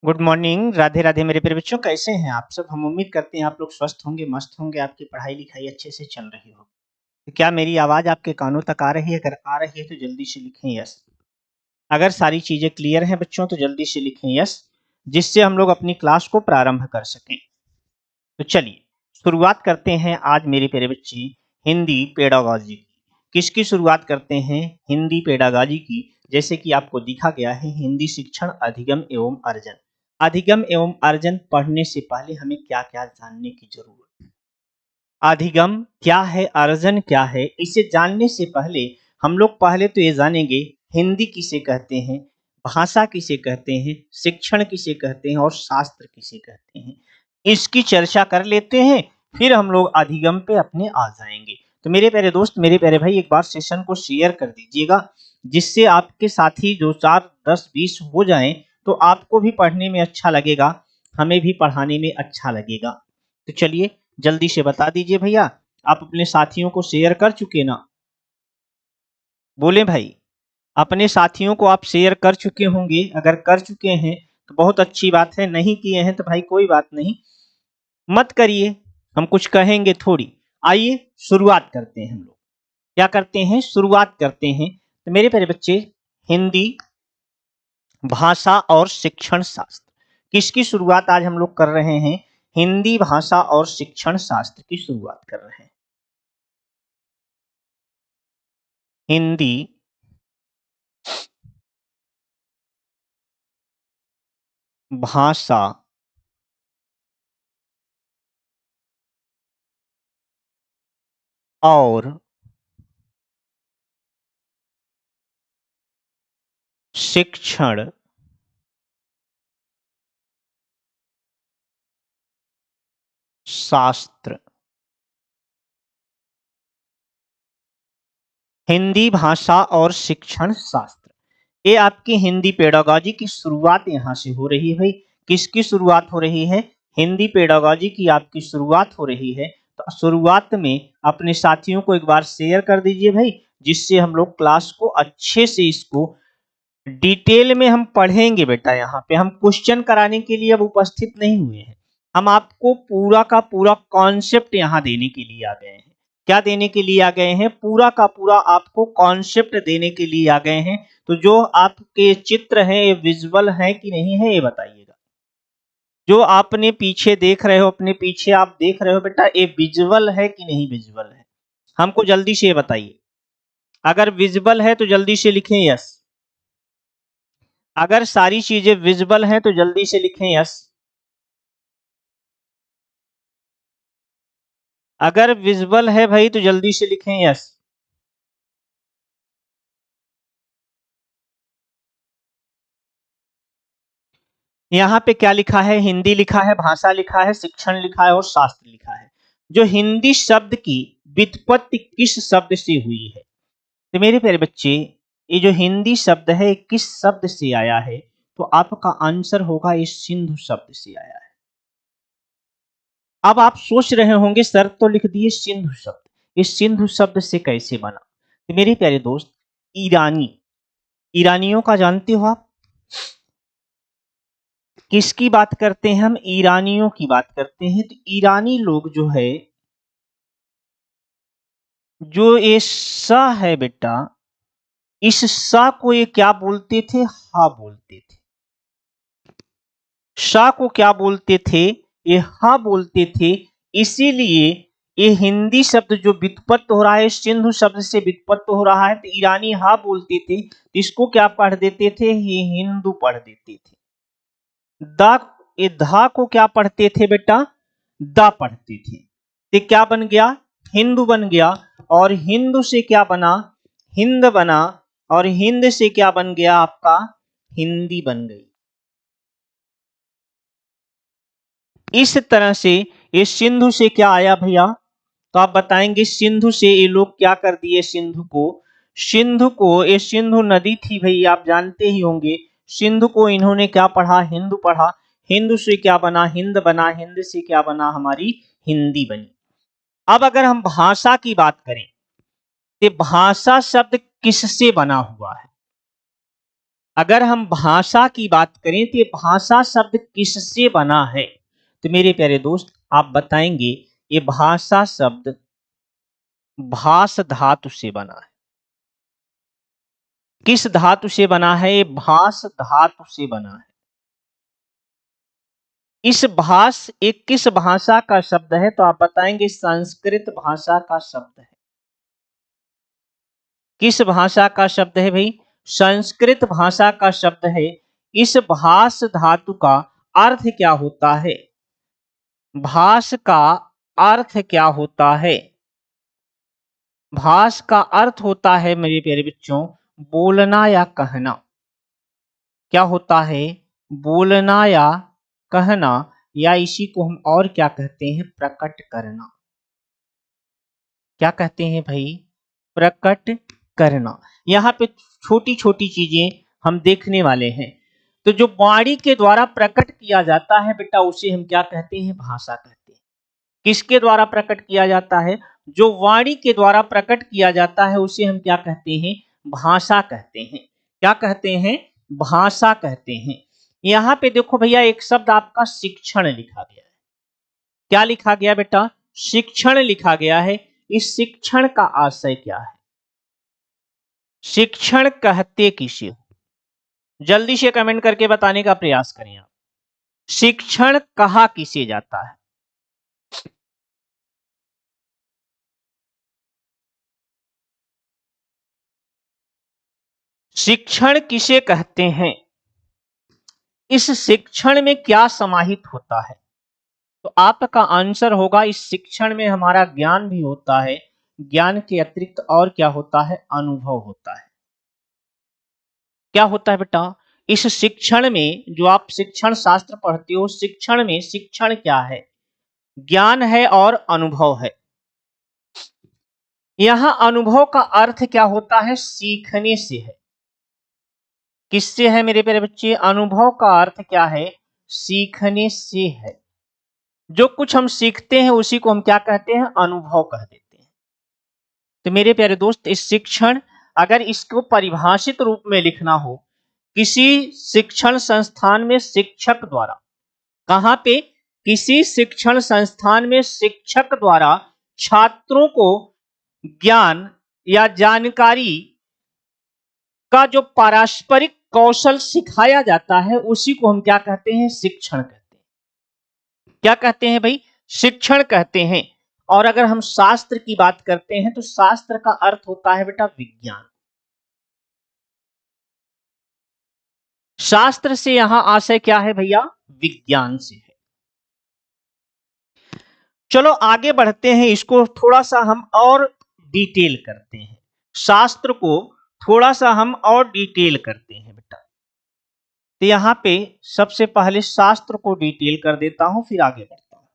Good morning, Radhe Radhe मेरे प्यारे बच्चों। कैसे हैं आप सब? हम उम्मीद करते हैं आप लोग स्वस्थ होंगे, मस्त होंगे, आपकी पढ़ाई लिखाई अच्छे से चल रही हो। तो क्या मेरी आवाज आपके कानों तक आ रही है? अगर आ रही है तो जल्दी से लिखें यस। अगर सारी चीजें क्लियर हैं बच्चों तो जल्दी से लिखें यस, जिससे हम लोग अपनी क्लास को प्रारंभ कर सकें। तो चलिए शुरुआत करते हैं आज मेरे प्यारे बच्चे हिंदी पेडागॉजी की। किसकी शुरुआत करते हैं? हिंदी पेडागॉजी की। जैसे कि आपको दिखा गया है हिंदी शिक्षण अधिगम एवं अर्जन। अधिगम एवं अर्जन पढ़ने से पहले हमें क्या क्या जानने की जरूरत है? अधिगम क्या है, अर्जन क्या है, इसे जानने से पहले हम लोग पहले तो ये जानेंगे हिंदी किसे कहते हैं, भाषा किसे कहते हैं, शिक्षण किसे कहते हैं और शास्त्र किसे कहते हैं। इसकी चर्चा कर लेते हैं, फिर हम लोग अधिगम पे अपने आ जाएंगे। तो मेरे प्यारे दोस्त, मेरे प्यारे भाई, एक बार सेशन को शेयर कर दीजिएगा, जिससे आपके साथी जो 4 10 20 हो जाएं, तो आपको भी पढ़ने में अच्छा लगेगा, हमें भी पढ़ाने में अच्छा लगेगा। तो चलिए जल्दी से बता दीजिए भैया, आप अपने साथियों को शेयर कर चुके ना? बोले भाई, अपने साथियों को आप शेयर कर चुके होंगे। अगर कर चुके हैं तो बहुत अच्छी बात है, नहीं किए हैं तो भाई कोई बात नहीं, मत करिए, हम कुछ कहेंगे थोड़ी। आइए शुरुआत करते हैं। हम लोग क्या करते हैं? शुरुआत करते हैं। तो मेरे प्यारे बच्चे, हिंदी भाषा और शिक्षण शास्त्र, किसकी शुरुआत आज हम लोग कर रहे हैं? हिंदी भाषा और शिक्षण शास्त्र की शुरुआत कर रहे हैं। हिंदी भाषा और शिक्षण शास्त्र। हिंदी भाषा और शिक्षण शास्त्र, ये आपकी हिंदी पेडागॉजी की शुरुआत यहां से हो रही है भाई। किसकी शुरुआत हो रही है? हिंदी पेडागॉजी की आपकी शुरुआत हो रही है। तो शुरुआत में अपने साथियों को एक बार शेयर कर दीजिए भाई, जिससे हम लोग क्लास को अच्छे से इसको डिटेल में हम पढ़ेंगे। बेटा यहाँ पे हम क्वेश्चन कराने के लिए अब उपस्थित नहीं हुए हैं, हम आपको पूरा का पूरा कॉन्सेप्ट यहाँ देने के लिए आ गए हैं। क्या देने के लिए आ गए हैं? पूरा का पूरा आपको कॉन्सेप्ट देने के लिए आ गए हैं। तो जो आपके चित्र हैं ये विजुअल है कि नहीं है, ये बताइएगा। जो आपने पीछे देख रहे हो, अपने पीछे आप देख रहे हो बेटा, ये विजुअल है कि नहीं विजुअल है? हमको जल्दी से ये बताइए। अगर विजुअल है तो जल्दी से लिखें यस। अगर सारी चीजें विजिबल हैं तो जल्दी से लिखें यस। अगर विजिबल है भाई तो जल्दी से लिखें यस। यहाँ पे क्या लिखा है? हिंदी लिखा है, भाषा लिखा है, शिक्षण लिखा है और शास्त्र लिखा है। जो हिंदी शब्द की व्युत्पत्ति किस शब्द से हुई है? तो मेरे प्यारे बच्चे, ये जो हिंदी शब्द है किस शब्द से आया है? तो आपका आंसर होगा ये सिंधु शब्द से आया है। अब आप सोच रहे होंगे सर तो लिख दिए सिंधु शब्द, इस सिंधु शब्द से कैसे बना? तो मेरे प्यारे दोस्त, ईरानी, ईरानियों का जानते हो आप? किसकी बात करते हैं हम? ईरानियों की बात करते हैं। तो ईरानी लोग जो है, जो ये सा है बेटा, इस सा को ये क्या बोलते थे? हा बोलते थे। सा को क्या बोलते थे? ये हा बोलते थे। इसीलिए ये हिंदी शब्द जो व्युत्पत्त हो रहा है सिंधु शब्द से व्युत्पत्त हो रहा है। तो ईरानी हा बोलते थे, इसको क्या पढ़ देते थे? ये हिंदू पढ़ देते थे। दा, ये धा को क्या पढ़ते थे बेटा? दा पढ़ते थे। तो क्या बन गया? हिंदू बन गया। और हिंदू से क्या बना? हिंद बना। और हिंद से क्या बन गया आपका? हिंदी बन गई। इस तरह से ये सिंधु से क्या आया भैया? तो आप बताएंगे सिंधु से ये लोग क्या कर दिए? सिंधु को, सिंधु को, ये सिंधु नदी थी भाई, आप जानते ही होंगे। सिंधु को इन्होंने क्या पढ़ा? हिंदू पढ़ा। हिंदू से क्या बना? हिंद बना। हिंद से क्या बना? हमारी हिंदी बनी। अब अगर हम भाषा की बात करें तो भाषा शब्द किससे बना हुआ है? अगर हम भाषा की बात करें तो ये भाषा शब्द किससे बना है? तो मेरे प्यारे दोस्त आप बताएंगे ये भाषा शब्द भास धातु से बना है। किस धातु से बना है? ये भास धातु से बना है। इस भास एक किस भाषा का शब्द है? तो आप बताएंगे संस्कृत भाषा का शब्द है। किस भाषा का शब्द है भाई? संस्कृत भाषा का शब्द है। इस भास धातु का अर्थ क्या होता है? भास का अर्थ क्या होता है? भास का अर्थ होता है मेरे प्यारे बच्चों बोलना या कहना। क्या होता है? बोलना या कहना, या इसी को हम और क्या कहते हैं? प्रकट करना। क्या कहते हैं भाई? प्रकट करना। यहाँ पे छोटी छोटी चीजें हम देखने वाले हैं। तो जो वाणी के द्वारा प्रकट किया जाता है बेटा उसे हम क्या कहते हैं? भाषा कहते हैं। किसके द्वारा प्रकट किया जाता है? जो वाणी के द्वारा प्रकट किया जाता है उसे हम क्या कहते हैं? भाषा कहते हैं। क्या कहते हैं? भाषा कहते हैं। यहाँ पे देखो भैया एक शब्द आपका शिक्षण लिखा गया है। क्या लिखा गया बेटा? शिक्षण लिखा गया है। इस शिक्षण का आशय क्या है? शिक्षण कहते किसे? जल्दी से कमेंट करके बताने का प्रयास करें आप। शिक्षण कहा किसे जाता है? शिक्षण किसे कहते हैं? इस शिक्षण में क्या समाहित होता है? तो आपका आंसर होगा इस शिक्षण में हमारा ज्ञान भी होता है। ज्ञान के अतिरिक्त और क्या होता है? अनुभव होता है। क्या होता है बेटा? इस शिक्षण में जो आप शिक्षण शास्त्र पढ़ते हो, शिक्षण में शिक्षण क्या है? ज्ञान है और अनुभव है। यहां अनुभव का अर्थ क्या होता है? सीखने से है। किससे है मेरे प्यारे बच्चे? अनुभव का अर्थ क्या है? सीखने से है। जो कुछ हम सीखते हैं उसी को हम क्या कहते हैं? अनुभव कह देते हैं। तो मेरे प्यारे दोस्त इस शिक्षण, अगर इसको परिभाषित रूप में लिखना हो, किसी शिक्षण संस्थान में शिक्षक द्वारा, कहां पे? किसी शिक्षण संस्थान में शिक्षक द्वारा छात्रों को ज्ञान या जानकारी का जो पारस्परिक कौशल सिखाया जाता है उसी को हम क्या कहते हैं? शिक्षण कहते हैं। क्या कहते हैं भाई? शिक्षण कहते हैं। और अगर हम शास्त्र की बात करते हैं तो शास्त्र का अर्थ होता है बेटा विज्ञान। शास्त्र से यहां आशय क्या है भैया? विज्ञान से है। चलो आगे बढ़ते हैं, इसको थोड़ा सा हम और डिटेल करते हैं। शास्त्र को थोड़ा सा हम और डिटेल करते हैं बेटा। तो यहां पे सबसे पहले शास्त्र को डिटेल कर देता हूं, फिर आगे बढ़ता हूं।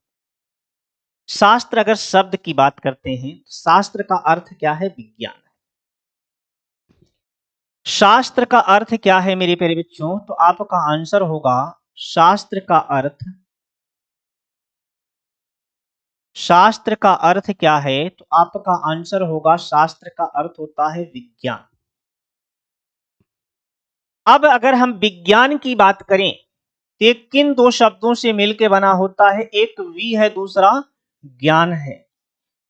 शास्त्र अगर शब्द की बात करते हैं, शास्त्र का अर्थ क्या है? विज्ञान। शास्त्र का अर्थ क्या है मेरे प्यारे बच्चों? तो आपका आंसर होगा शास्त्र का अर्थ, शास्त्र का अर्थ क्या है? तो आपका आंसर होगा शास्त्र का अर्थ होता है विज्ञान। अब अगर हम विज्ञान की बात करें तो ये किन दो शब्दों से मिलकर बना होता है? एक वी है, दूसरा ज्ञान है।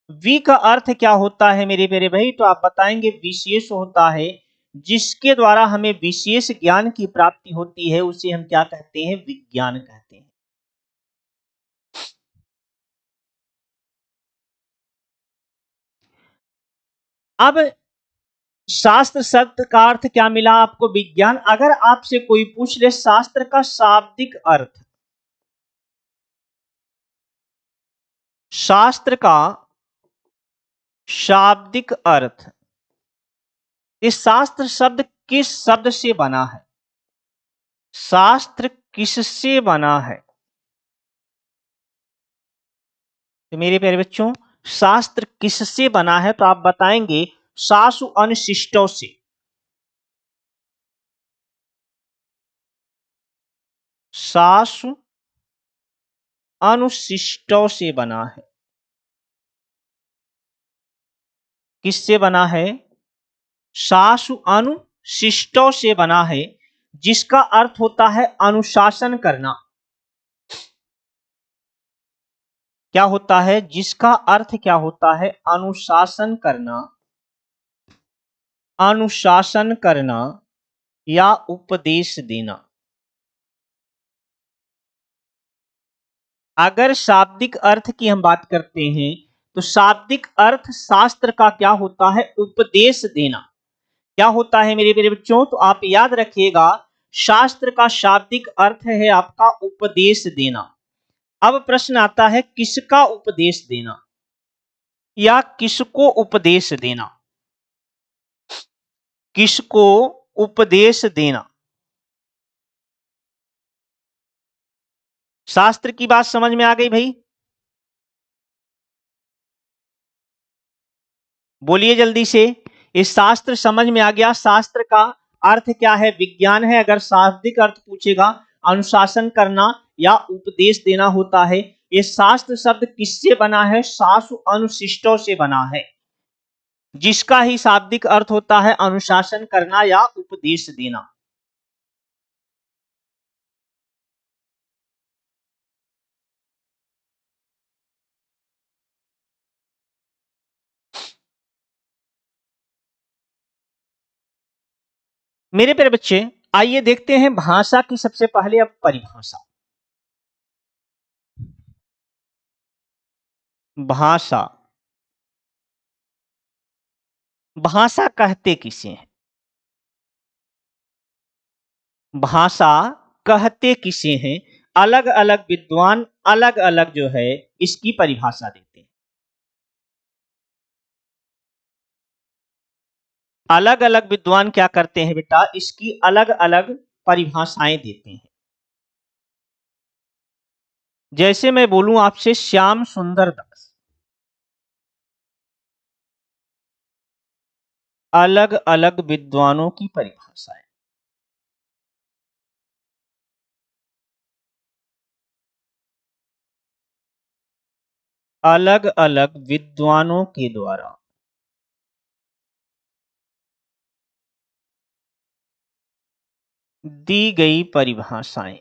वी का अर्थ क्या होता है मेरे प्यारे भाई? तो आप बताएंगे विशेष होता है। जिसके द्वारा हमें विशेष ज्ञान की प्राप्ति होती है उसे हम क्या कहते हैं? विज्ञान कहते हैं। अब शास्त्र शब्द का अर्थ क्या मिला आपको? विज्ञान। अगर आपसे कोई पूछ ले शास्त्र का शाब्दिक अर्थ, शास्त्र का शाब्दिक अर्थ, इस शास्त्र शब्द किस शब्द से बना है? शास्त्र किससे बना है? तो मेरे प्यारे बच्चों शास्त्र किससे बना है? तो आप बताएंगे सासु अनुशिष्टों से। सासु अनुशिष्टों से बना है। किससे बना है? सासु अनुशिष्टों से बना है। जिसका अर्थ होता है अनुशासन करना। क्या होता है? जिसका अर्थ क्या होता है? अनुशासन करना, अनुशासन करना या उपदेश देना। अगर शाब्दिक अर्थ की हम बात करते हैं तो शाब्दिक अर्थ शास्त्र का क्या होता है? उपदेश देना। क्या होता है मेरे प्यारे बच्चों? तो आप याद रखिएगा, शास्त्र का शाब्दिक अर्थ है आपका उपदेश देना। अब प्रश्न आता है किसका उपदेश देना या किसको उपदेश देना? किसको उपदेश देना? शास्त्र की बात समझ में आ गई भाई? बोलिए जल्दी से। इस शास्त्र समझ में आ गया? शास्त्र का अर्थ क्या है? विज्ञान है। अगर शाब्दिक अर्थ पूछेगा अनुशासन करना या उपदेश देना होता है। ये शास्त्र शब्द किससे बना है? शास्त्र अनुशिष्टों से बना है, जिसका ही शाब्दिक अर्थ होता है अनुशासन करना या उपदेश देना। मेरे प्यारे बच्चे, आइए देखते हैं भाषा की सबसे पहले अब परिभाषा। भाषा, भाषा कहते किसे हैं? भाषा कहते किसे हैं? अलग अलग विद्वान अलग अलग जो है इसकी परिभाषा देते हैं। अलग अलग विद्वान क्या करते हैं बेटा? इसकी अलग अलग परिभाषाएं देते हैं। जैसे मैं बोलूं आपसे श्याम सुंदर दास, अलग अलग विद्वानों की परिभाषाएं। अलग अलग विद्वानों के द्वारा दी गई परिभाषाएं।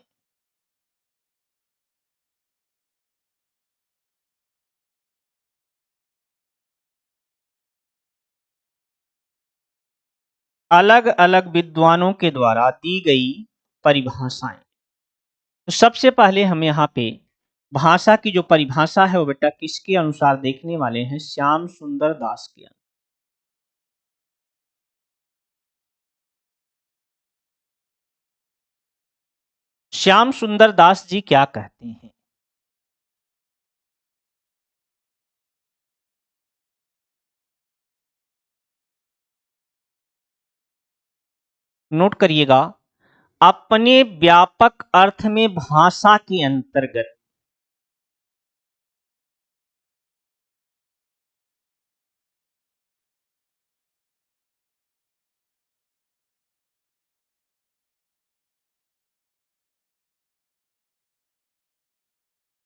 अलग अलग विद्वानों के द्वारा दी गई परिभाषाएं। तो सबसे पहले हम यहाँ पे भाषा की जो परिभाषा है वो बेटा किसके अनुसार देखने वाले हैं? श्याम सुंदर दास के। श्याम सुंदर दास जी क्या कहते हैं? नोट करिएगा, अपने व्यापक अर्थ में भाषा के अंतर्गत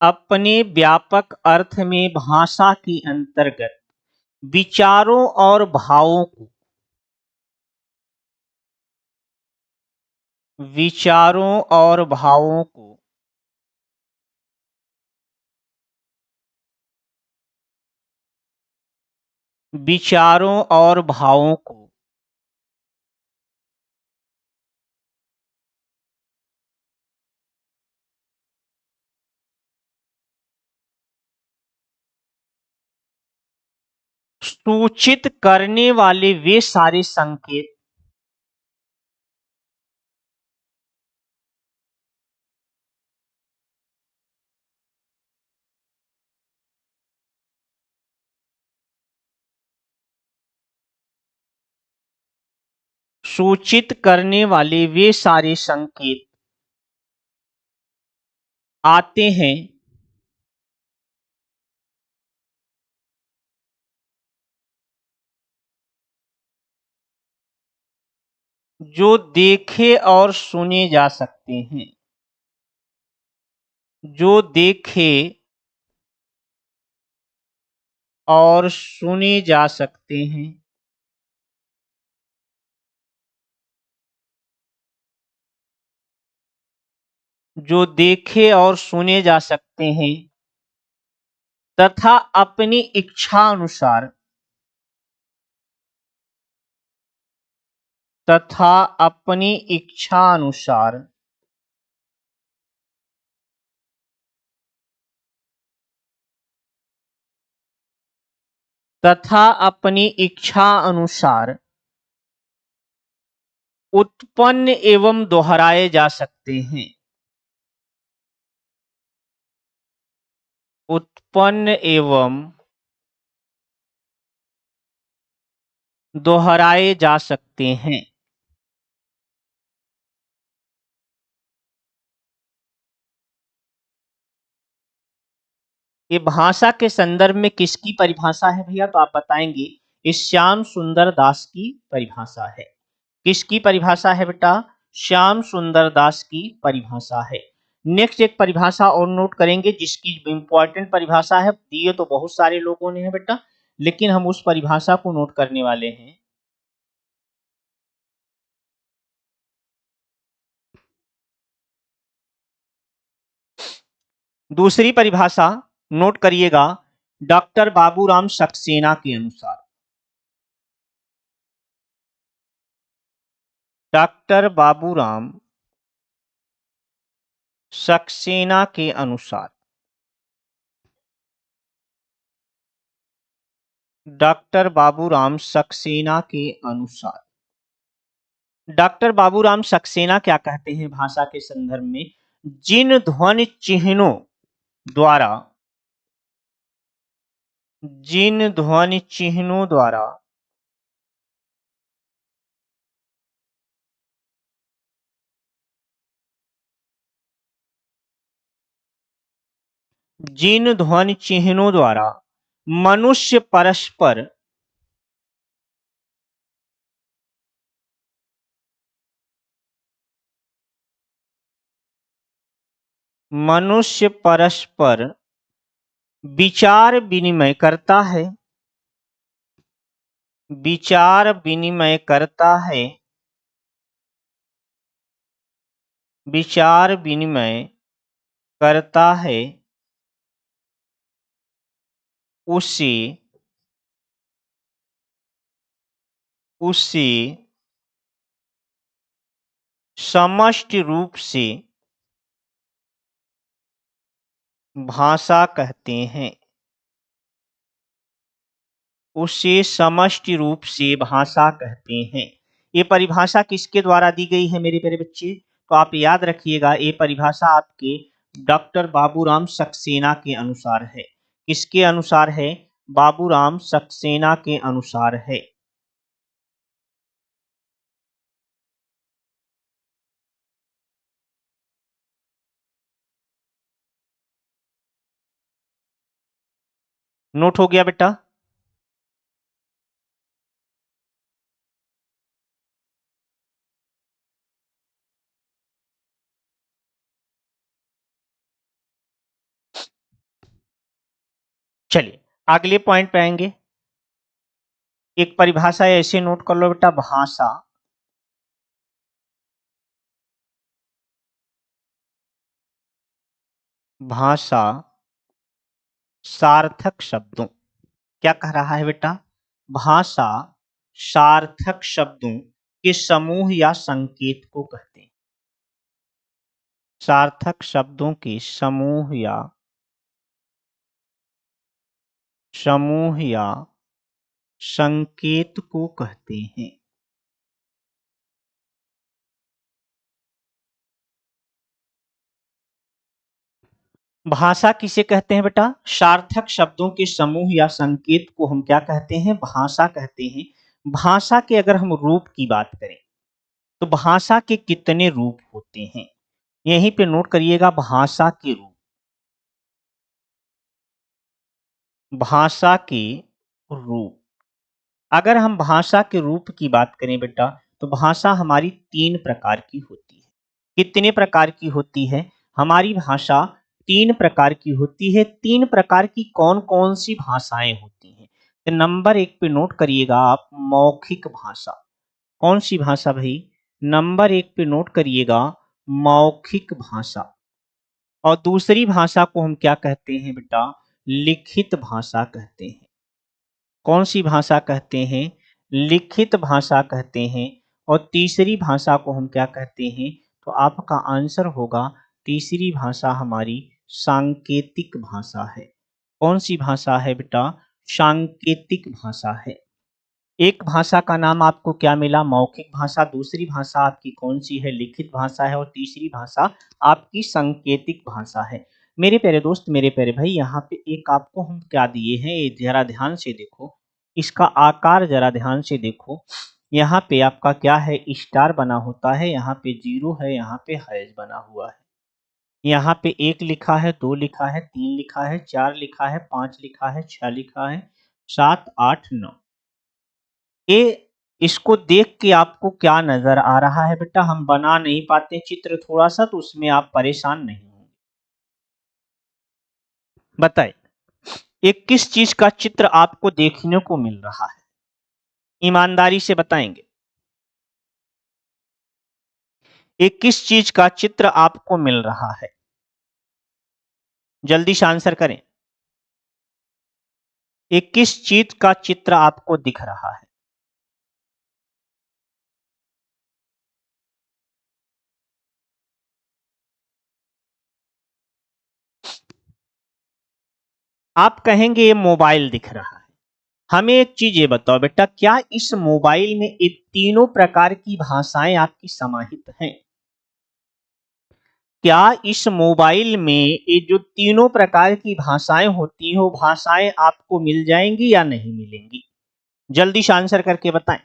अपने व्यापक अर्थ में भाषा के अंतर्गत विचारों और भावों को, विचारों और भावों को विचारों और भावों को सूचित करने वाले वे सारे संकेत सूचित करने वाले वे सारे संकेत आते हैं जो देखे और सुने जा सकते हैं, जो देखे और सुने जा सकते हैं। जो देखे और सुने जा सकते हैं तथा अपनी इच्छा अनुसार तथा अपनी इच्छा अनुसार तथा अपनी इच्छा अनुसार उत्पन्न एवं दोहराए जा सकते हैं। उत्पन्न एवं दोहराए जा सकते हैं। ये भाषा के संदर्भ में किसकी परिभाषा है भैया, तो आप बताएंगे ये श्याम सुंदर दास की परिभाषा है। किसकी परिभाषा है बेटा, श्याम सुंदर दास की परिभाषा है। नेक्स्ट एक परिभाषा और नोट करेंगे जिसकी इंपॉर्टेंट परिभाषा है, दिए तो बहुत सारे लोगों ने है बेटा, लेकिन हम उस परिभाषा को नोट करने वाले हैं। दूसरी परिभाषा नोट करिएगा, डॉक्टर बाबूराम सक्सेना के अनुसार। डॉक्टर बाबूराम सक्सेना के अनुसार। डॉक्टर बाबूराम सक्सेना के अनुसार डॉक्टर बाबूराम सक्सेना क्या कहते हैं भाषा के संदर्भ में, जिन ध्वनि चिन्हों द्वारा जिन ध्वनि चिन्हों द्वारा जिन ध्वनि चिन्हों द्वारा मनुष्य परस्पर मनुष्य परस्पर विचार विनिमय करता है, विचार विनिमय करता है, विचार विनिमय करता है, उसे उसे समष्टि रूप से भाषा कहते हैं। उसे समष्टि रूप से भाषा कहते हैं। ये परिभाषा किसके द्वारा दी गई है मेरे प्यारे बच्चे, तो आप याद रखिएगा ये परिभाषा आपके डॉक्टर बाबूराम सक्सेना के अनुसार है। किसके अनुसार है, बाबूराम सक्सेना के अनुसार है। नोट हो गया बेटा। चलिए अगले पॉइंट पे आएंगे। एक परिभाषा ऐसे नोट कर लो बेटा, भाषा भाषा सार्थक शब्दों। क्या कह रहा है बेटा, भाषा सार्थक शब्दों के समूह या संकेत को कहते हैं। सार्थक शब्दों के समूह या संकेत को कहते हैं। भाषा किसे कहते हैं बेटा, सार्थक शब्दों के समूह या संकेत को हम क्या कहते हैं, भाषा कहते हैं। भाषा के अगर हम रूप की बात करें तो भाषा के कितने रूप होते हैं, यहीं पे नोट करिएगा, भाषा के रूप। भाषा के रूप, अगर हम भाषा के रूप की बात करें बेटा तो भाषा हमारी 3 प्रकार की होती है। कितने प्रकार की होती है, हमारी भाषा 3 प्रकार की होती है। 3 प्रकार की कौन कौन सी भाषाएं होती हैं, तो नंबर 1 पे नोट करिएगा आप, मौखिक भाषा। कौन सी भाषा भाई, नंबर 1 पे नोट करिएगा, मौखिक भाषा। और दूसरी भाषा को हम क्या कहते हैं बेटा? लिखित भाषा कहते हैं। कौन सी भाषा कहते हैं? लिखित भाषा कहते हैं। और तीसरी भाषा को हम क्या कहते हैं? तो आपका आंसर होगा तीसरी भाषा हमारी सांकेतिक भाषा है। कौन सी भाषा है बेटा? सांकेतिक भाषा है। एक भाषा का नाम आपको क्या मिला? मौखिक भाषा। दूसरी भाषा आपकी कौन सी है? लिखित भाषा है। और तीसरी भाषा आपकी सांकेतिक भाषा है। मेरे प्यारे दोस्त, मेरे प्यारे भाई, यहाँ पे एक आपको हम क्या दिए हैं, ये जरा ध्यान से देखो, इसका आकार जरा ध्यान से देखो। यहाँ पे आपका क्या है? स्टार बना होता है, यहाँ पे जीरो है, यहाँ पे हैश बना हुआ है। यहाँ पे 1 लिखा है, 2 लिखा है, 3 लिखा है, 4 लिखा है, 5 लिखा है, 6 लिखा है, 7, 8, 9। ये इसको देख के आपको क्या नजर आ रहा है बेटा? हम बना नहीं पाते चित्र थोड़ा सा, तो उसमें आप परेशान नहीं होंगे। बताइए, ये किस चीज का चित्र आपको देखने को मिल रहा है? ईमानदारी से बताएंगे, ये किस चीज का चित्र आपको मिल रहा है? जल्दी से आंसर करें। ये किस चीज का चित्र आपको दिख रहा है? आप कहेंगे ये मोबाइल दिख रहा है। हमें एक चीज ये बताओ बेटा, क्या इस मोबाइल में ये तीनों प्रकार की भाषाएं आपकी समाहित हैं? क्या इस मोबाइल में ये जो तीनों प्रकार की भाषाएं होती हैं, वो भाषाएं आपको मिल जाएंगी या नहीं मिलेंगी? जल्दी से आंसर करके बताएं।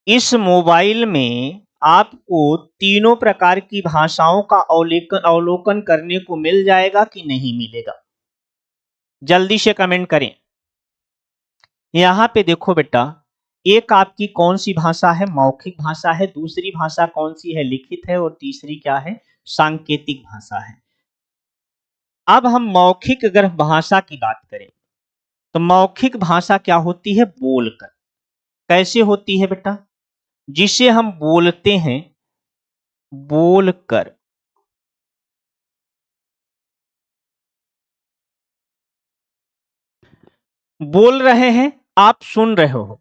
इस मोबाइल में आपको तीनों प्रकार की भाषाओं का अवलोकन करने को मिल जाएगा कि नहीं मिलेगा? जल्दी से कमेंट करें। यहाँ पे देखो बेटा, एक आपकी कौन सी भाषा है? मौखिक भाषा है। दूसरी भाषा कौन सी है? लिखित है। और तीसरी क्या है? सांकेतिक भाषा है। अब हम मौखिक अगर भाषा की बात करें, तो मौखिक भाषा क्या होती है? बोलकर। कैसे होती है बेटा? जिसे हम बोलते हैं, बोलकर। बोल रहे हैं, आप सुन रहे हो,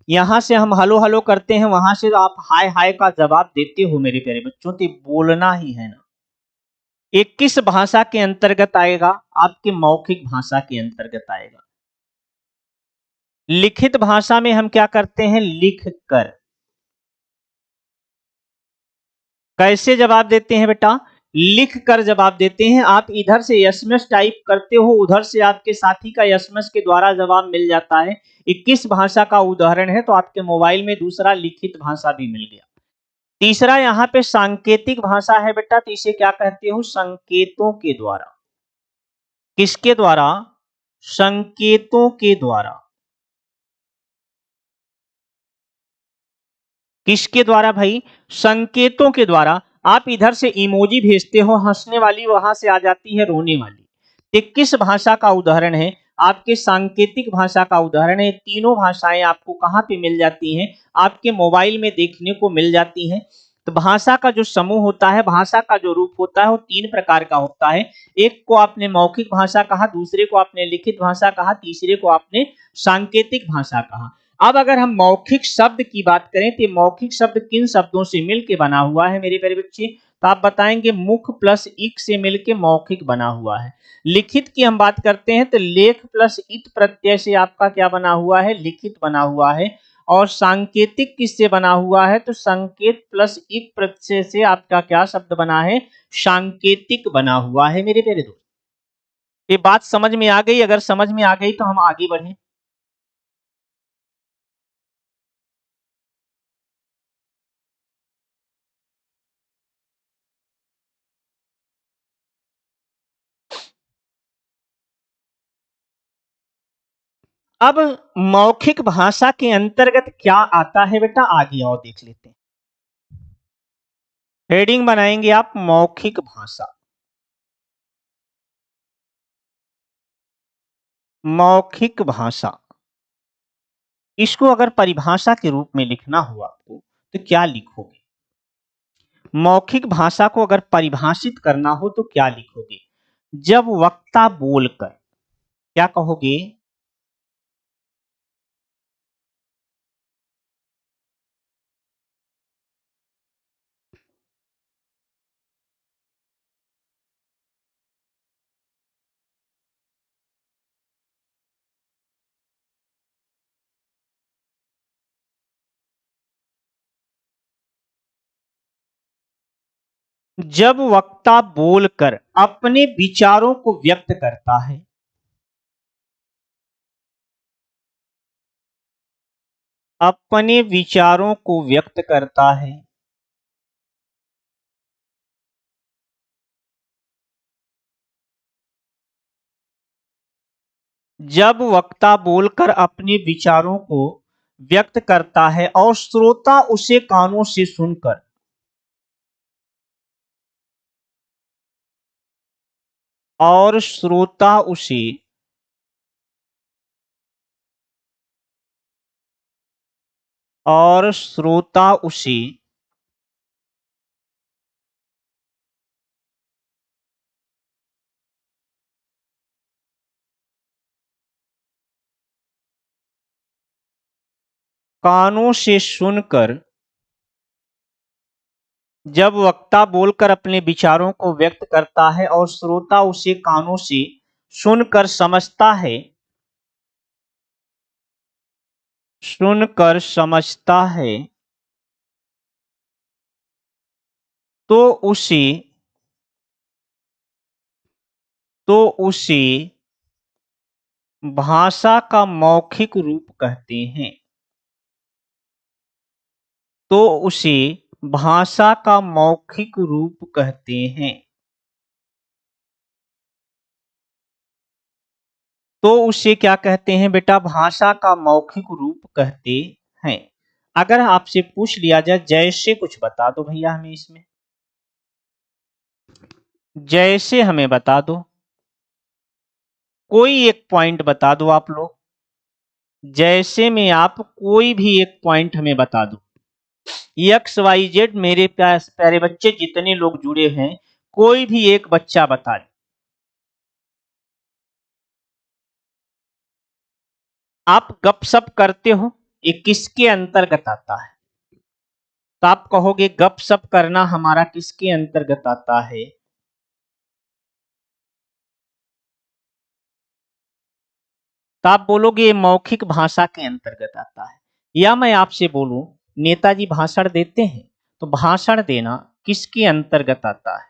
यहां से हम हेलो हेलो करते हैं, वहां से आप हाय हाय का जवाब देते हो मेरे प्यारे बच्चों, तो बोलना ही है ना। ये किस भाषा के अंतर्गत आएगा? आपके मौखिक भाषा के अंतर्गत आएगा। लिखित भाषा में हम क्या करते हैं? लिख कर। कैसे जवाब देते हैं बेटा? लिख कर जवाब देते हैं। आप इधर से एसएमएस टाइप करते हो, उधर से आपके साथी का एसएमएस के द्वारा जवाब मिल जाता है। ये किस भाषा का उदाहरण है? तो आपके मोबाइल में दूसरा लिखित भाषा भी मिल गया। तीसरा यहाँ पे सांकेतिक भाषा है बेटा, तो इसे क्या कहते हो? संकेतों के द्वारा। किसके द्वारा? संकेतों के द्वारा। किसके द्वारा भाई? संकेतों के द्वारा। आप इधर से इमोजी भेजते हो, हंसने वाली, वहां से आ जाती है रोने वाली। ये किस भाषा का उदाहरण है? आपके सांकेतिक भाषा का उदाहरण है। तीनों भाषाएं आपको कहां पे मिल जाती हैं? आपके मोबाइल में देखने को मिल जाती हैं। तो भाषा का जो समूह होता है, भाषा का जो रूप होता है, वो 3 प्रकार का होता है। एक को आपने मौखिक भाषा कहा, दूसरे को आपने लिखित भाषा कहा, तीसरे को आपने सांकेतिक भाषा कहा। अब अगर हम मौखिक शब्द की बात करें, तो मौखिक शब्द किन शब्दों से मिलकर बना हुआ है मेरे प्यारे बच्चे? तो आप बताएंगे मुख प्लस इक से मिलकर मौखिक बना हुआ है। लिखित की हम बात करते हैं, तो लेख प्लस इत प्रत्यय से आपका क्या बना हुआ है? लिखित बना हुआ है। और सांकेतिक किससे बना हुआ है? तो संकेत प्लस इक प्रत्यय से आपका क्या शब्द बना है? सांकेतिक बना हुआ है मेरे प्यारे दोस्त। ये बात समझ में आ गई? अगर समझ में आ गई तो हम आगे बढ़े। अब मौखिक भाषा के अंतर्गत क्या आता है बेटा? आगे आओ देख लेते हैं। हेडिंग बनाएंगे आप, मौखिक भाषा। मौखिक भाषा, इसको अगर परिभाषा के रूप में लिखना हो आपको, तो क्या लिखोगे? मौखिक भाषा को अगर परिभाषित करना हो तो क्या लिखोगे? जब वक्ता बोलकर, क्या कहोगे? जब वक्ता बोलकर अपने विचारों को व्यक्त करता है, अपने विचारों को व्यक्त करता है, जब वक्ता बोलकर अपने विचारों को व्यक्त करता है और श्रोता उसे कानों से सुनकर, और श्रोता उसे और श्रोता उसे कानों से सुनकर, जब वक्ता बोलकर अपने विचारों को व्यक्त करता है और श्रोता उसे कानों से सुनकर समझता है, तो उसे भाषा का मौखिक रूप कहते हैं। तो उसे भाषा का मौखिक रूप कहते हैं। तो उसे क्या कहते हैं बेटा? भाषा का मौखिक रूप कहते हैं। अगर आपसे पूछ लिया जाए जैसे, कुछ बता दो भैया हमें इसमें, जैसे हमें बता दो, कोई एक पॉइंट बता दो आप लोग। जैसे में आप कोई भी एक पॉइंट हमें बता दो। XYZ मेरे प्यारे बच्चे जितने लोग जुड़े हैं, कोई भी एक बच्चा बता दे। आप गपशप करते हो, ये किसके अंतर्गत आता है? तो आप कहोगे गपशप करना हमारा किसके अंतर्गत आता है? तो आप बोलोगे ये मौखिक भाषा के अंतर्गत आता है। या मैं आपसे बोलूं नेताजी भाषण देते हैं, तो भाषण देना किसके अंतर्गत आता है?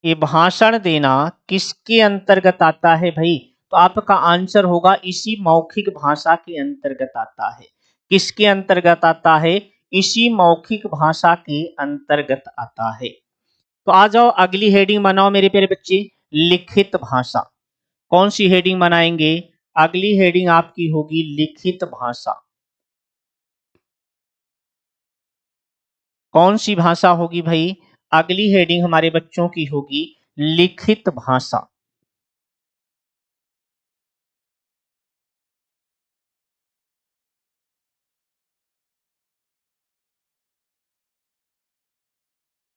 ये भाषण देना किसके अंतर्गत आता है भाई? तो आपका आंसर होगा इसी मौखिक भाषा के अंतर्गत आता है। किसके अंतर्गत आता है? इसी मौखिक भाषा के अंतर्गत आता है। तो आ जाओ अगली हेडिंग बनाओ मेरे प्यारे बच्चे, लिखित भाषा। कौन सी हेडिंग बनाएंगे? अगली हेडिंग आपकी होगी लिखित भाषा। कौन सी भाषा होगी भाई? अगली हेडिंग हमारे बच्चों की होगी लिखित भाषा।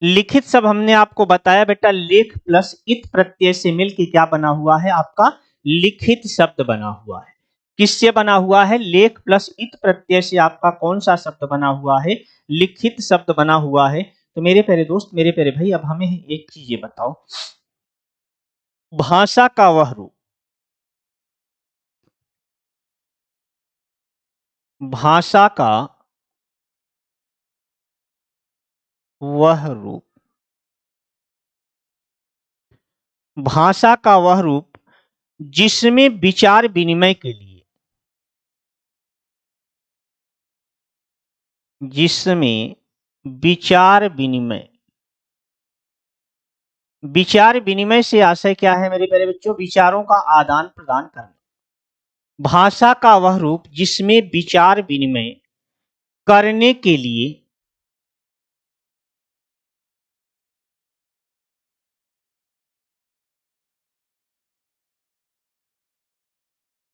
लिखित शब्द हमने आपको बताया बेटा, लेख प्लस इत प्रत्यय से मिलकर क्या बना हुआ है? आपका लिखित शब्द बना हुआ है। किससे बना हुआ है? लेख प्लस इत प्रत्यय से आपका कौन सा शब्द बना हुआ है? लिखित शब्द बना हुआ है। तो मेरे प्यारे दोस्त, मेरे प्यारे भाई, अब हमें एक चीज ये बताओ, भाषा का वह रूप, भाषा का वह रूप, भाषा का वह रूप जिसमें विचार विनिमय के लिए, जिसमें विचार विनिमय, विचार विनिमय से आशय क्या है मेरे प्यारे बच्चों? विचारों का आदान प्रदान करना। भाषा का वह रूप जिसमें विचार विनिमय करने के लिए,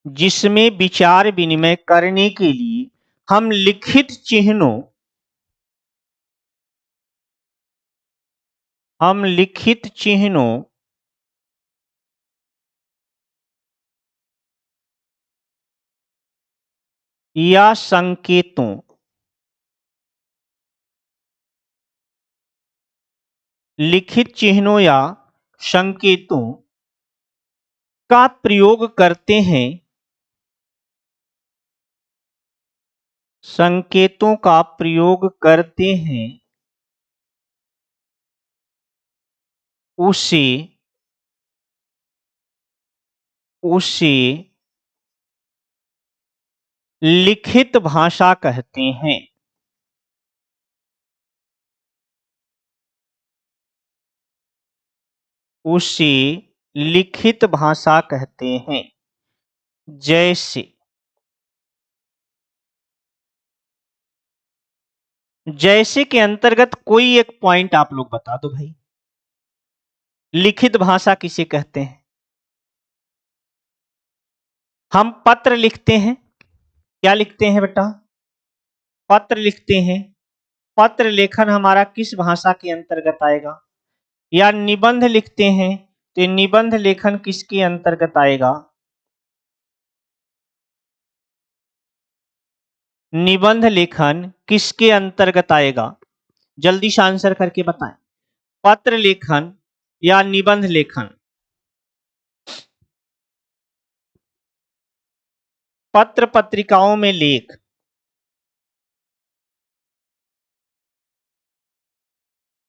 जिसमें विचार विनिमय करने के लिए हम लिखित चिन्हों हम लिखित चिन्हों या संकेतों लिखित चिन्हों या संकेतों का प्रयोग करते हैं, संकेतों का प्रयोग करते हैं, उसे लिखित भाषा कहते हैं। उसे लिखित भाषा कहते हैं। जैसे जैसे के अंतर्गत कोई एक पॉइंट आप लोग बता दो भाई। लिखित भाषा किसे कहते हैं? हम पत्र लिखते हैं। क्या लिखते हैं बेटा? पत्र लिखते हैं। पत्र लेखन हमारा किस भाषा के अंतर्गत आएगा? या निबंध लिखते हैं तो निबंध लेखन किसके अंतर्गत आएगा? निबंध लेखन किसके अंतर्गत आएगा? जल्दी से आंसर करके बताएं। पत्र लेखन या निबंध लेखन? पत्र पत्रिकाओं में लेख,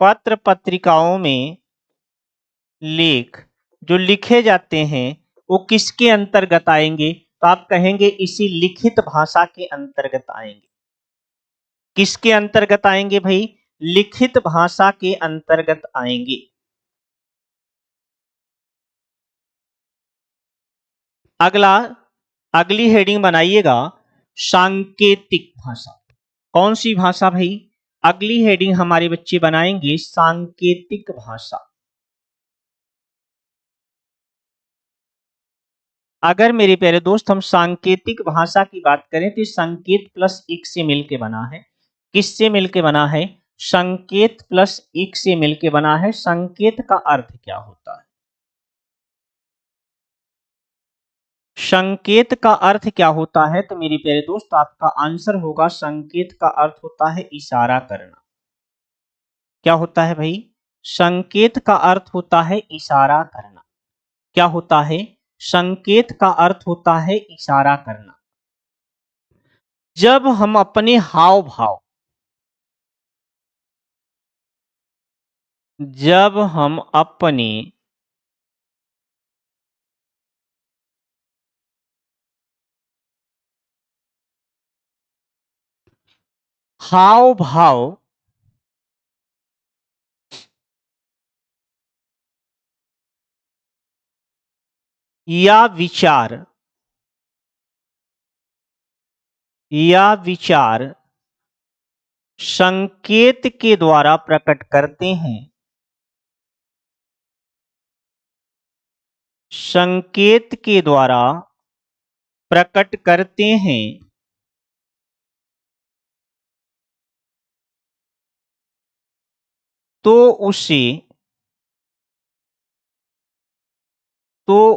पत्र पत्रिकाओं में लेख जो लिखे जाते हैं वो किसके अंतर्गत आएंगे? तो आप कहेंगे इसी लिखित भाषा के अंतर्गत आएंगे। किसके अंतर्गत आएंगे भाई? लिखित भाषा के अंतर्गत आएंगे। अगली हेडिंग बनाइएगा सांकेतिक भाषा। कौन सी भाषा भाई? अगली हेडिंग हमारे बच्चे बनाएंगे सांकेतिक भाषा। अगर मेरे प्यारे दोस्त हम सांकेतिक भाषा की बात करें तो संकेत प्लस एक से मिलके बना है। किससे मिलके बना है? संकेत प्लस एक से मिलके बना है। संकेत का अर्थ क्या होता है? संकेत का अर्थ क्या होता है? तो मेरे प्यारे दोस्त आपका आंसर होगा संकेत का अर्थ होता है इशारा करना। क्या होता है भाई? संकेत का अर्थ होता है इशारा करना। क्या होता है? संकेत का अर्थ होता है इशारा करना। जब हम अपने हाव भाव, जब हम अपने हाव भाव या विचार संकेत के द्वारा प्रकट करते हैं, संकेत के द्वारा प्रकट करते हैं, तो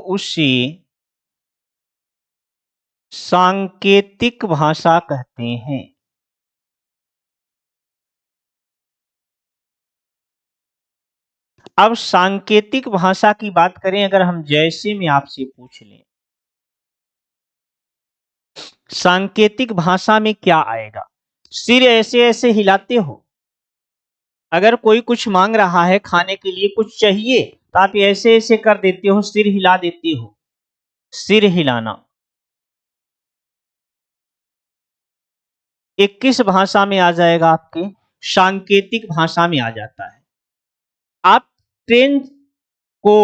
उसे सांकेतिक भाषा कहते हैं। अब सांकेतिक भाषा की बात करें, अगर हम जैसे में आपसे पूछ लें सांकेतिक भाषा में क्या आएगा? सिर ऐसे ऐसे हिलाते हो। अगर कोई कुछ मांग रहा है, खाने के लिए कुछ चाहिए, तो आप ऐसे ऐसे कर देते हो, सिर हिला देते हो। सिर हिलाना एक किस भाषा में आ जाएगा? आपके सांकेतिक भाषा में आ जाता है। आप ट्रेन को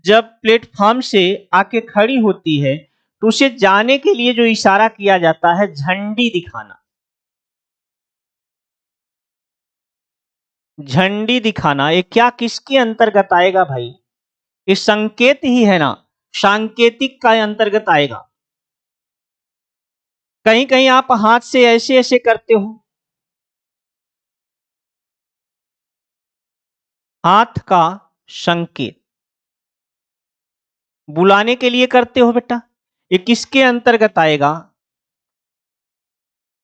जब प्लेटफॉर्म से आके खड़ी होती है तो उसे जाने के लिए जो इशारा किया जाता है, झंडी दिखाना। झंडी दिखाना ये क्या किसके अंतर्गत आएगा भाई? ये संकेत ही है ना, सांकेतिक का अंतर्गत आएगा। कहीं कहीं आप हाथ से ऐसे ऐसे करते हो, हाथ का संकेत बुलाने के लिए करते हो बेटा, ये किसके अंतर्गत आएगा?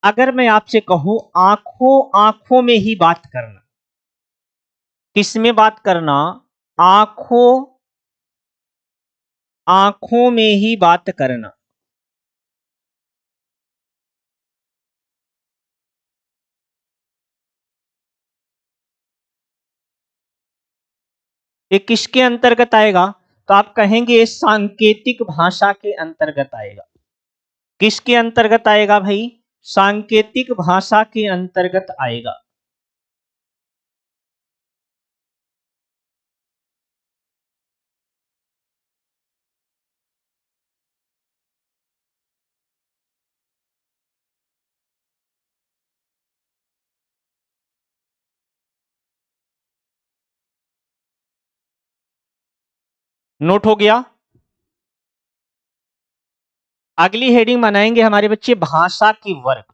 अगर मैं आपसे कहूं आंखों आंखों में ही बात करना, किसमें बात करना? आंखों आंखों में ही बात करना। ये किसके अंतर्गत आएगा? तो आप कहेंगे सांकेतिक भाषा के अंतर्गत आएगा। किसके अंतर्गत आएगा भाई? सांकेतिक भाषा के अंतर्गत आएगा। नोट हो गया? अगली हेडिंग बनाएंगे हमारे बच्चे भाषा के वर्ग।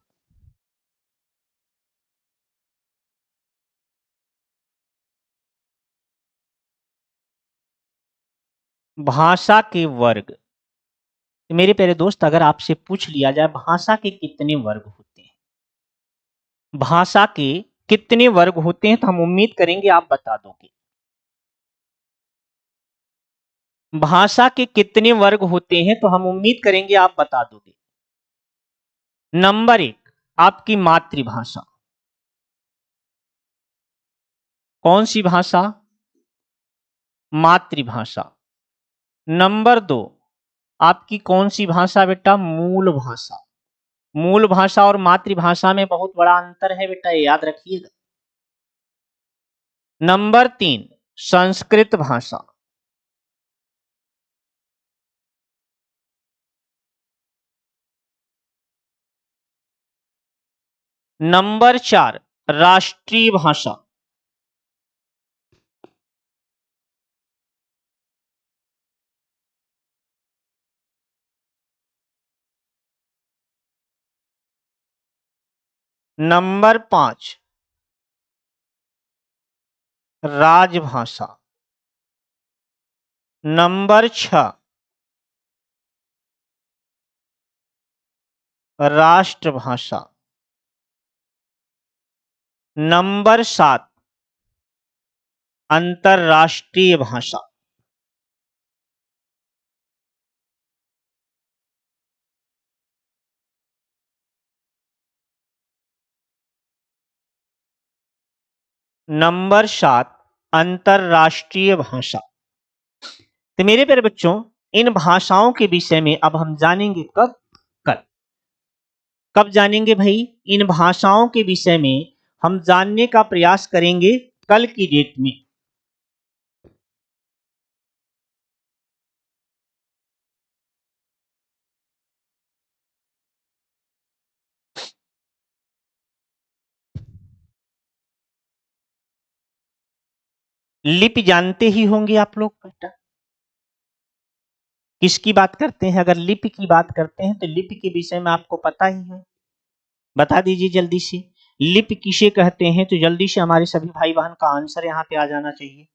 भाषा के वर्ग। मेरे प्यारे दोस्त, अगर आपसे पूछ लिया जाए भाषा के कितने वर्ग होते हैं, भाषा के कितने वर्ग होते हैं, तो हम उम्मीद करेंगे आप बता दोगे। भाषा के कितने वर्ग होते हैं तो हम उम्मीद करेंगे आप बता दोगे। नंबर 1, आपकी मातृभाषा। कौन सी भाषा? मातृभाषा। नंबर 2, आपकी कौन सी भाषा बेटा? मूल भाषा। मूल भाषा और मातृभाषा में बहुत बड़ा अंतर है बेटा, ये याद रखिएगा। नंबर 3, संस्कृत भाषा। नंबर 4, राष्ट्रीय भाषा। नंबर 5, राजभाषा। नंबर 6, राष्ट्रभाषा। नंबर 7, अंतरराष्ट्रीय भाषा। नंबर 7, अंतरराष्ट्रीय भाषा। तो मेरे प्यारे बच्चों, इन भाषाओं के विषय में अब हम जानेंगे कब? कल। कब जानेंगे भाई? इन भाषाओं के विषय में हम जानने का प्रयास करेंगे कल की डेट में। लिपि जानते ही होंगे आप लोग बेटा। किसकी बात करते हैं? अगर लिपि की बात करते हैं तो लिपि के विषय में आपको पता ही है। बता दीजिए जल्दी से, लिपि किसे कहते हैं? तो जल्दी से हमारे सभी भाई बहन का आंसर यहाँ पे आ जाना चाहिए।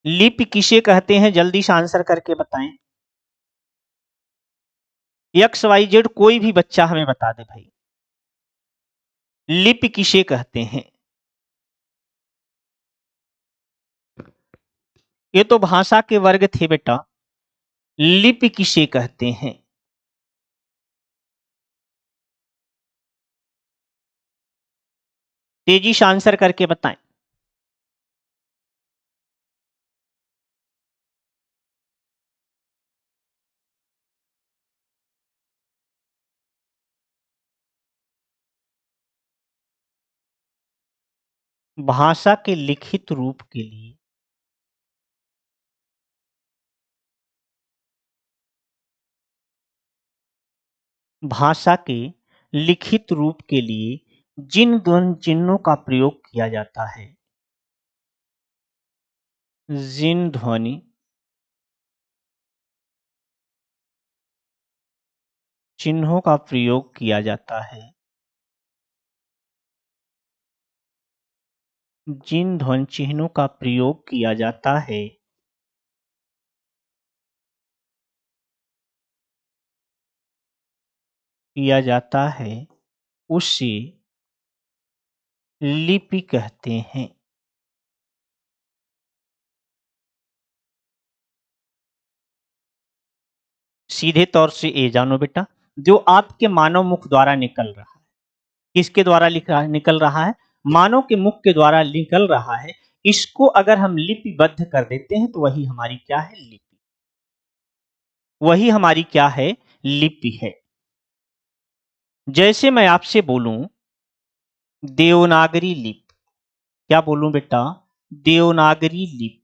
लिपि किसे कहते हैं? जल्दी से आंसर करके बताएं। XYZ कोई भी बच्चा हमें बता दे भाई, लिपि किसे कहते हैं? ये तो भाषा के वर्ग थे बेटा, लिपि किसे कहते हैं? तेजी से आंसर करके बताएं। भाषा के लिखित रूप के लिए भाषा के लिखित रूप के लिए जिन चिन्हों का प्रयोग किया जाता है, जिन ध्वनि चिन्हों का प्रयोग किया जाता है, जिन ध्वनि चिन्हों का प्रयोग किया जाता है उसे लिपि कहते हैं। सीधे तौर से ये जानो बेटा, जो आपके मानव मुख द्वारा निकल रहा है, किसके द्वारा निकल रहा है? मानव के मुख के द्वारा निकल रहा है। इसको अगर हम लिपिबद्ध कर देते हैं तो वही हमारी क्या है? लिपि। वही हमारी क्या है? लिपि है। जैसे मैं आपसे बोलूं देवनागरी लिपि, क्या बोलूं बेटा? देवनागरी लिपि।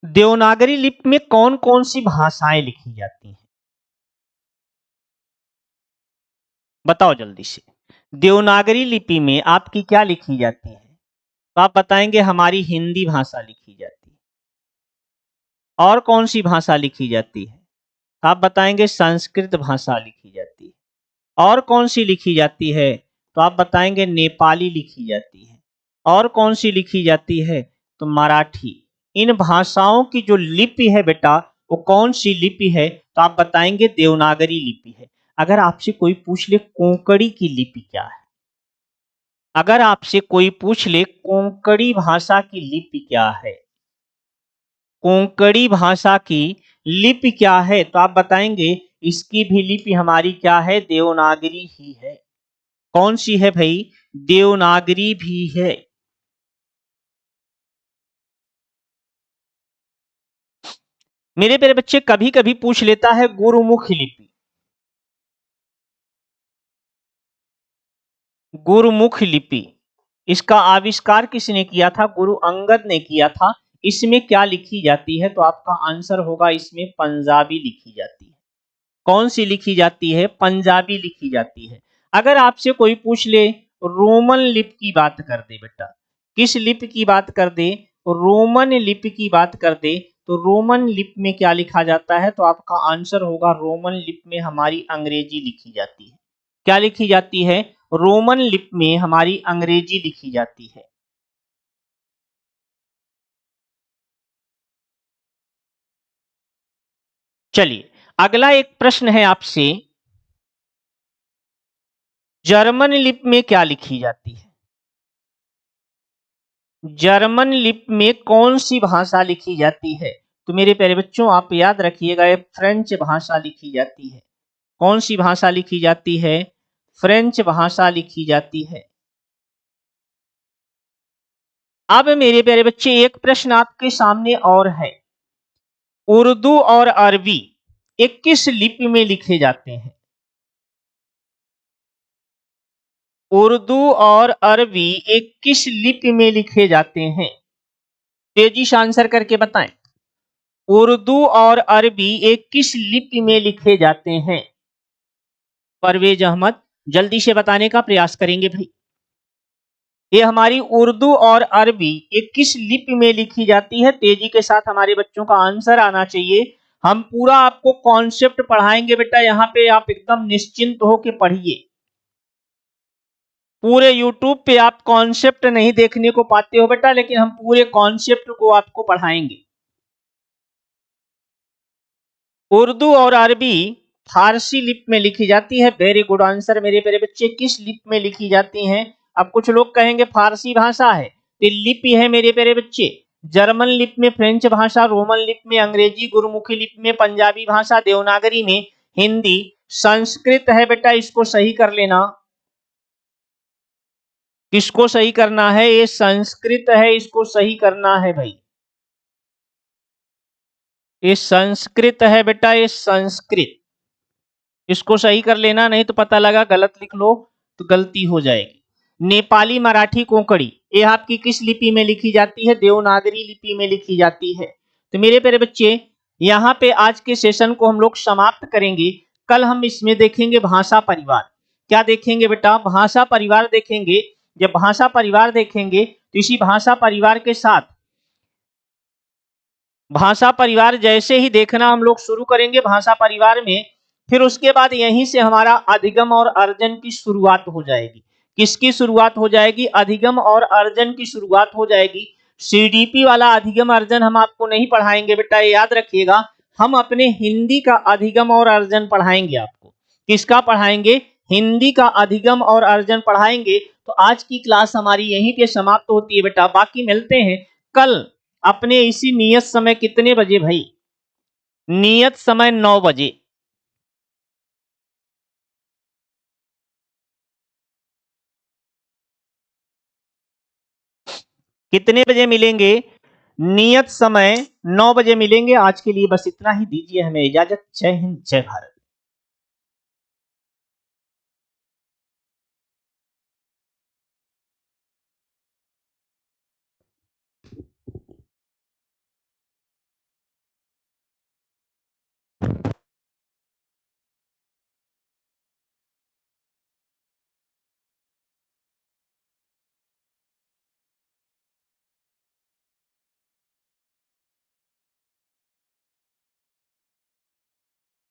देवनागरी लिपि में कौन कौन सी भाषाएं लिखी जाती हैं? बताओ जल्दी से। देवनागरी लिपि में आपकी क्या लिखी जाती है? तो आप बताएंगे हमारी हिंदी भाषा लिखी जाती है। और कौन सी भाषा लिखी जाती है? आप बताएंगे संस्कृत भाषा लिखी जाती है। और कौन सी लिखी जाती है? तो आप बताएंगे नेपाली लिखी जाती है। और कौन सी लिखी जाती है? तो मराठी। इन भाषाओं की जो लिपि है बेटा, वो कौन सी लिपि है? तो आप बताएंगे देवनागरी लिपि है। अगर आपसे कोई पूछ ले कोंकणी की लिपि क्या है, अगर आपसे कोई पूछ ले कोंकणी भाषा की लिपि क्या है, कोंकणी भाषा की लिपि क्या है, तो आप बताएंगे इसकी भी लिपि हमारी क्या है? देवनागरी ही है। कौन सी है भाई? देवनागरी भी है। मेरे प्यारे बच्चे, कभी कभी पूछ लेता है गुरुमुखी लिपि। गुरुमुख लिपि, इसका आविष्कार किसने किया था? गुरु अंगद ने किया था। इसमें क्या लिखी जाती है? तो आपका आंसर होगा इसमें पंजाबी लिखी जाती है। कौन सी लिखी जाती है? पंजाबी लिखी जाती है। अगर आपसे कोई पूछ ले रोमन लिपि की बात कर दे बेटा, किस लिपि की बात कर दे? रोमन लिपि की बात कर दे, तो रोमन लिपि में क्या लिखा जाता है? तो आपका आंसर होगा रोमन लिपि में हमारी अंग्रेजी लिखी जाती है। क्या लिखी जाती है? रोमन लिपि में हमारी अंग्रेजी लिखी जाती है। चलिए, अगला एक प्रश्न है आपसे, जर्मन लिपि में क्या लिखी जाती है? जर्मन लिपि में कौन सी भाषा लिखी जाती है? तो मेरे प्यारे बच्चों, आप याद रखिएगा, ये फ्रेंच भाषा लिखी जाती है। कौन सी भाषा लिखी जाती है? फ्रेंच भाषा लिखी जाती है। अब मेरे प्यारे बच्चे, एक प्रश्न आपके सामने और है, उर्दू और अरबी ये किस लिपि में लिखे जाते हैं? उर्दू और अरबी ये किस लिपि में लिखे जाते हैं? तेजी से आंसर करके बताएं। उर्दू और अरबी ये किस लिपि में लिखे जाते हैं? परवेज अहमद, जल्दी से बताने का प्रयास करेंगे भाई। ये हमारी उर्दू और अरबी ये किस लिपि में लिखी जाती है? तेजी के साथ हमारे बच्चों का आंसर आना चाहिए। हम पूरा आपको कॉन्सेप्ट पढ़ाएंगे बेटा, यहाँ पे आप एकदम निश्चिंत होकर पढ़िए। पूरे यूट्यूब पे आप कॉन्सेप्ट नहीं देखने को पाते हो बेटा, लेकिन हम पूरे कॉन्सेप्ट को आपको पढ़ाएंगे। उर्दू और अरबी फारसी लिपि में लिखी जाती है। वेरी गुड आंसर मेरे प्यारे बच्चे। किस लिपि में लिखी जाती हैं? अब कुछ लोग कहेंगे फारसी भाषा है, तो लिपि है मेरे प्यारे बच्चे जर्मन लिपि में, फ्रेंच भाषा, रोमन लिपि में, अंग्रेजी, गुरुमुखी लिपि में, पंजाबी भाषा, देवनागरी में, हिंदी, संस्कृत है बेटा। इसको सही कर लेना। किसको सही करना है? ये संस्कृत है, इसको सही करना है भाई। ये संस्कृत है बेटा, ये संस्कृत, इसको सही कर लेना, नहीं तो पता लगा गलत लिख लो तो गलती हो जाएगी। नेपाली, मराठी, कोंकणी ये आपकी किस लिपि में लिखी जाती है? देवनागरी लिपि में लिखी जाती है। तो मेरे प्यारे बच्चे, यहाँ पे आज के सेशन को हम लोग समाप्त करेंगे। कल हम इसमें देखेंगे भाषा परिवार। क्या देखेंगे बेटा? भाषा परिवार देखेंगे। जब भाषा परिवार देखेंगे तो इसी भाषा परिवार के साथ भाषा परिवार जैसे ही देखना हम लोग शुरू करेंगे भाषा परिवार में, फिर उसके बाद यहीं से हमारा अधिगम और अर्जन की शुरुआत हो जाएगी। किसकी शुरुआत हो जाएगी? अधिगम और अर्जन की शुरुआत हो जाएगी। सीडीपी वाला अधिगम अर्जन हम आपको नहीं पढ़ाएंगे बेटा, याद रखिएगा। हम अपने हिंदी का अधिगम और अर्जन पढ़ाएंगे आपको। किसका पढ़ाएंगे? हिंदी का अधिगम और अर्जन पढ़ाएंगे। तो आज की क्लास हमारी यहीं पे समाप्त होती है बेटा। बाकी मिलते हैं कल अपने इसी नियत समय। कितने बजे भाई? नियत समय 9 बजे। कितने बजे मिलेंगे? नियत समय 9 बजे मिलेंगे। आज के लिए बस इतना ही, दीजिए हमें इजाजत। जय हिंद, जय भारत।